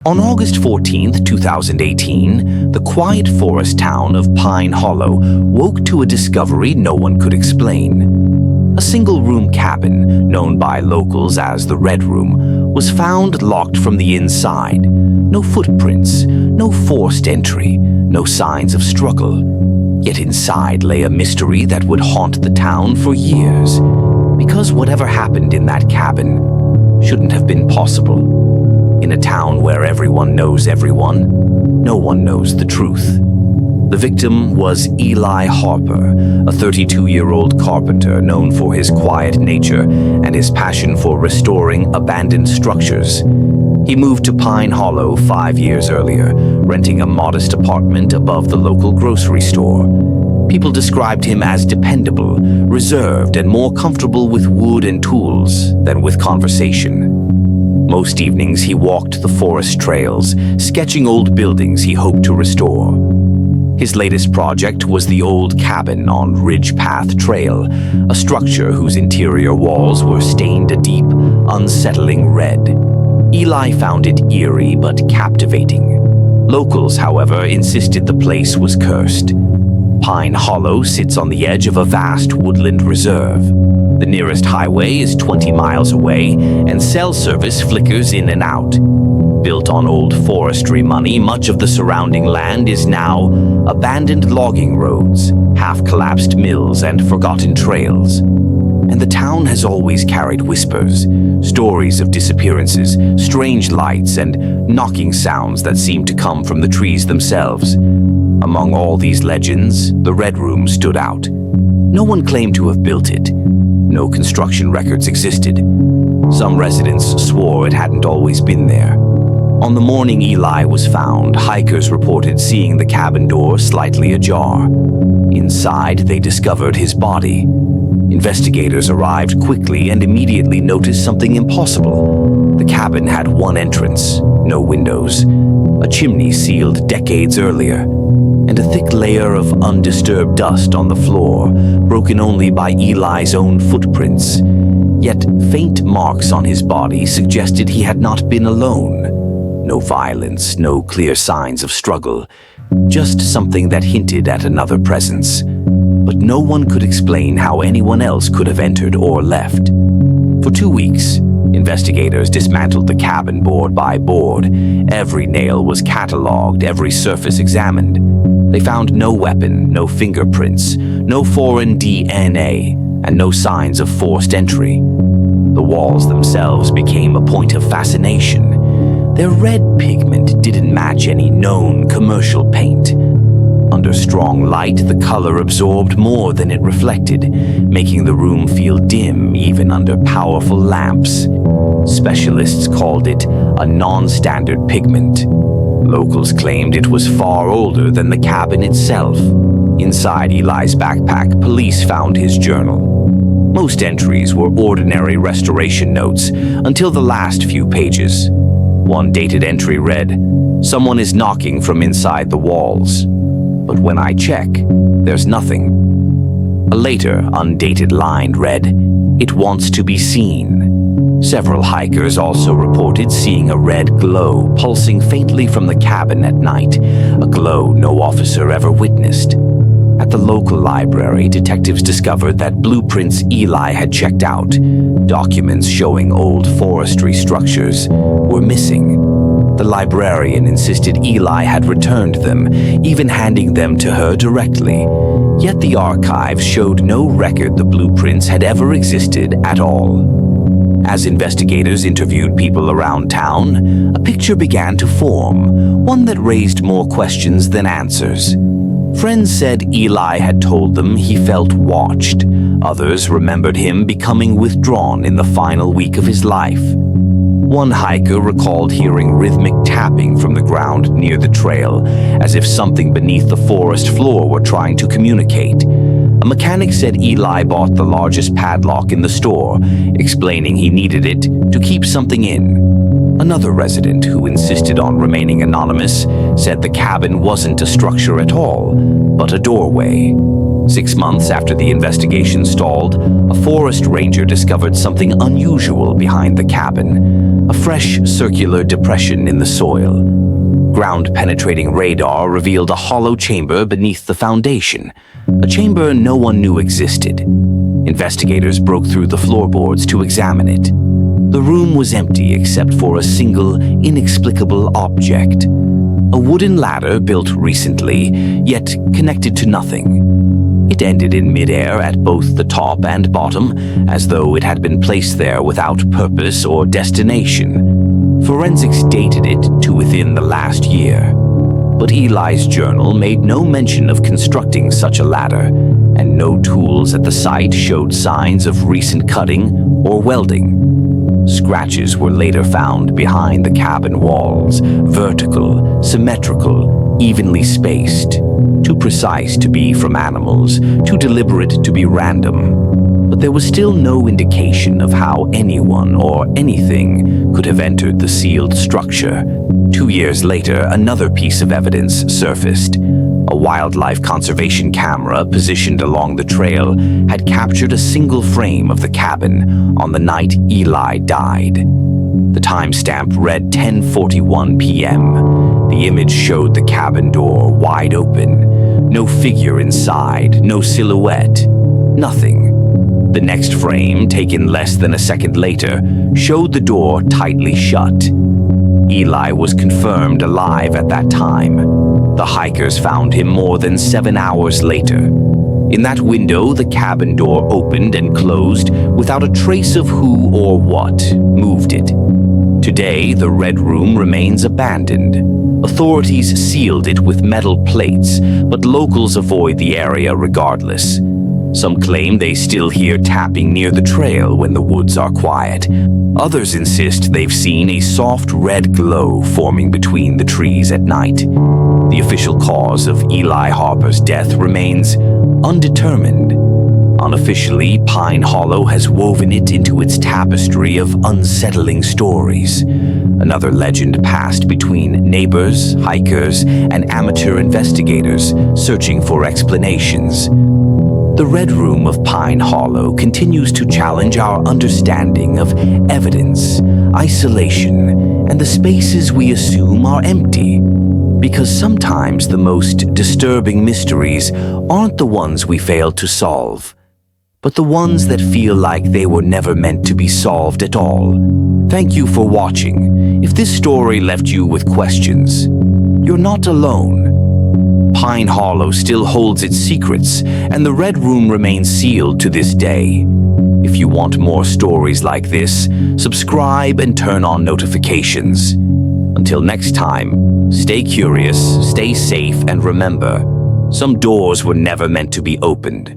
On August 14, 2018, the quiet forest town of Pine Hollow woke to a discovery no one could explain. A single-room cabin, known by locals as the Red Room, was found locked from the inside. No footprints, no forced entry, no signs of struggle. Yet inside lay a mystery that would haunt the town for years. Because whatever happened in that cabin shouldn't have been possible. In a town where everyone knows everyone, no one knows the truth. The victim was Eli Harper, a 32-year-old carpenter known for his quiet nature and his passion for restoring abandoned structures. He moved to Pine Hollow 5 years earlier, renting a modest apartment above the local grocery store. People described him as dependable, reserved, and more comfortable with wood and tools than with conversation. Most evenings he walked the forest trails, sketching old buildings he hoped to restore. His latest project was the old cabin on Ridge Path Trail, a structure whose interior walls were stained a deep, unsettling red. Eli found it eerie but captivating. Locals, however, insisted the place was cursed. Pine Hollow sits on the edge of a vast woodland reserve. The nearest highway is 20 miles away, and cell service flickers in and out. Built on old forestry money, much of the surrounding land is now abandoned logging roads, half-collapsed mills, and forgotten trails. And the town has always carried whispers, stories of disappearances, strange lights, and knocking sounds that seem to come from the trees themselves. Among all these legends, the Red Room stood out. No one claimed to have built it. No construction records existed. Some residents swore it hadn't always been there. On the morning Eli was found, hikers reported seeing the cabin door slightly ajar. Inside, they discovered his body. Investigators arrived quickly and immediately noticed something impossible. The cabin had one entrance, no windows, a chimney sealed decades earlier, and a thick layer of undisturbed dust on the floor, broken only by Eli's own footprints. Yet faint marks on his body suggested he had not been alone. No violence, no clear signs of struggle, just something that hinted at another presence. But no one could explain how anyone else could have entered or left. For 2 weeks, investigators dismantled the cabin board by board. Every nail was cataloged, every surface examined. They found no weapon, no fingerprints, no foreign DNA, and no signs of forced entry. The walls themselves became a point of fascination. Their red pigment didn't match any known commercial paint. Under strong light, the color absorbed more than it reflected, making the room feel dim even under powerful lamps. Specialists called it a non-standard pigment. Locals claimed it was far older than the cabin itself. Inside Eli's backpack, police found his journal. Most entries were ordinary restoration notes until the last few pages. One dated entry read, "Someone is knocking from inside the walls. But when I check, there's nothing." A later, undated line read, "It wants to be seen." Several hikers also reported seeing a red glow pulsing faintly from the cabin at night, a glow no officer ever witnessed. At the local library, detectives discovered that blueprints Eli had checked out, documents showing old forestry structures, were missing. The librarian insisted Eli had returned them, even handing them to her directly. Yet the archives showed no record the blueprints had ever existed at all. As investigators interviewed people around town, a picture began to form, one that raised more questions than answers. Friends said Eli had told them he felt watched. Others remembered him becoming withdrawn in the final week of his life. One hiker recalled hearing rhythmic tapping from the ground near the trail, as if something beneath the forest floor were trying to communicate. A mechanic said Eli bought the largest padlock in the store, explaining he needed it to keep something in. Another resident, who insisted on remaining anonymous, said the cabin wasn't a structure at all, but a doorway. 6 months after the investigation stalled, a forest ranger discovered something unusual behind the cabin, a fresh circular depression in the soil. Ground-penetrating radar revealed a hollow chamber beneath the foundation, a chamber no one knew existed. Investigators broke through the floorboards to examine it. The room was empty except for a single, inexplicable object. A wooden ladder built recently, yet connected to nothing. It ended in midair at both the top and bottom, as though it had been placed there without purpose or destination. Forensics dated it to within the last year. But Eli's journal made no mention of constructing such a ladder, and no tools at the site showed signs of recent cutting or welding. Scratches were later found behind the cabin walls, vertical, symmetrical, evenly spaced. Too precise to be from animals, too deliberate to be random. But there was still no indication of how anyone or anything could have entered the sealed structure. 2 years later, another piece of evidence surfaced. A wildlife conservation camera positioned along the trail had captured a single frame of the cabin on the night Eli died. The timestamp read 10:41 p.m. The image showed the cabin door wide open. No figure inside, no silhouette, nothing. The next frame, taken less than a second later, showed the door tightly shut. Eli was confirmed alive at that time. The hikers found him more than 7 hours later. In that window, the cabin door opened and closed without a trace of who or what moved it. Today, the Red Room remains abandoned. Authorities sealed it with metal plates, but locals avoid the area regardless. Some claim they still hear tapping near the trail when the woods are quiet. Others insist they've seen a soft red glow forming between the trees at night. The official cause of Eli Harper's death remains undetermined. Unofficially, Pine Hollow has woven it into its tapestry of unsettling stories. Another legend passed between neighbors, hikers, and amateur investigators searching for explanations. The Red Room of Pine Hollow continues to challenge our understanding of evidence, isolation, and the spaces we assume are empty. Because sometimes the most disturbing mysteries aren't the ones we fail to solve, but the ones that feel like they were never meant to be solved at all. Thank you for watching. If this story left you with questions, you're not alone. Pine Hollow still holds its secrets, and the Red Room remains sealed to this day. If you want more stories like this, subscribe and turn on notifications. Until next time, stay curious, stay safe, and remember, some doors were never meant to be opened.